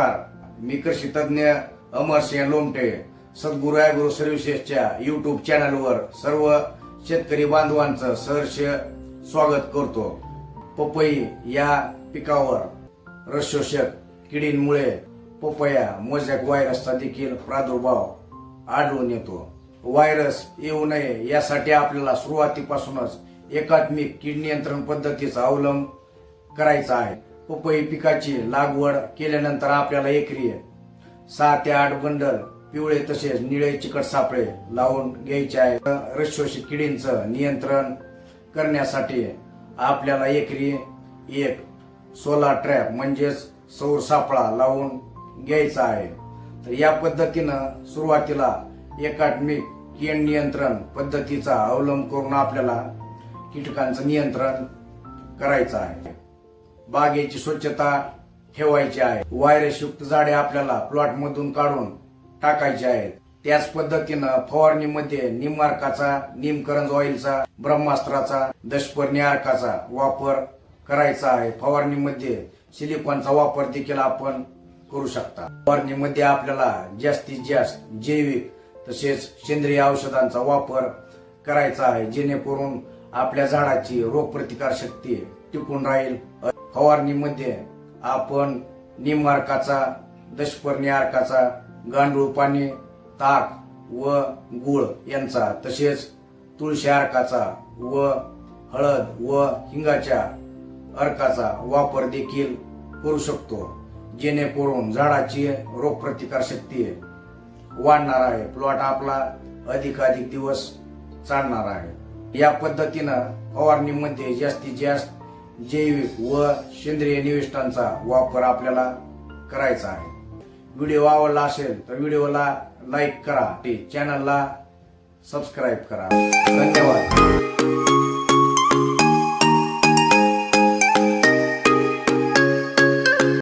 नमस्कार, मी कृषी तज्ञ अमरसिंह लोमटे सद्गुरू ॲग्रो सर्व्हिसेसच्या युट्यूब चॅनलवर सर्व शेतकरी बांधवांचं सहर्ष स्वागत करतो। पपई या पिकावर रसशोषक किडींमुळे पपया मोझॅक व्हायरसचा देखील प्रादुर्भाव आढळून येतो। व्हायरस येऊ नये यासाठी आपल्याला सुरुवातीपासूनच एकात्मिक कीड नियंत्रण पद्धतीचा अवलंब करायचा आहे। पपई पिकाची लागवड केल्यानंतर आपल्याला एकरी 6 ते 8 बंडल पिवळे तसेच निळे चिकट सापळे लावून घ्यायचे आहे। रसशोषक किडींचं नियंत्रण करण्यासाठी आपल्याला एकरी 1 सोलार ट्रॅप म्हणजेच सौर सापळा लावून घ्यायचा आहे। तर या पद्धतीनं सुरुवातीला एकात्मिक कीड नियंत्रण पद्धतीचा अवलंब करून आपल्याला कीटकांचं नियंत्रण करायचं आहे। बागेची स्वच्छता ठेवायची आहे। व्हायरसयुक्त झाडे आपल्याला प्लॉट मधून काढून टाकायची आहेत। त्याच पद्धतीनं फवारणीमध्ये निमअर्काचा, निमकरंज ऑइलचा, ब्रह्मास्त्राचा, दशपर्णी अर्काचा वापर करायचा आहे। फवारणीमध्ये सिलिकॉनचा वापर देखील आपण करू शकता। फवारणीमध्ये आपल्याला जास्तीत जास्त जैविक तसेच सेंद्रिय औषधांचा वापर करायचा आहे, जेणेकरून आपल्या झाडाची रोगप्रतिकार शक्ती टिकून राहील। फवारणीमध्ये आपण निमअर्काचा, दशपर्णी अर्काचा, गांडूळ पाणी, ताक व गुळ यांचा तसेच तुळशी अर्काचा व हळद व हिंगाच्या अर्काचा वापर देखील करू शकतो, जेणेकरून झाडाची रोगप्रतिकार शक्ती वाढणार आहे। प्लॉट आपला अधिकाधिक दिवस चालणार आहे। या पद्धतीनं फवारणीमध्ये जास्तीत जास्त जैविक व सेंद्रिय निविष्ठांचा वापर आपल्याला करायचा आहे। व्हिडिओ आवडला असेल तर व्हिडिओला लाईक करा, चॅनलला सबस्क्राईब करा। धन्यवाद।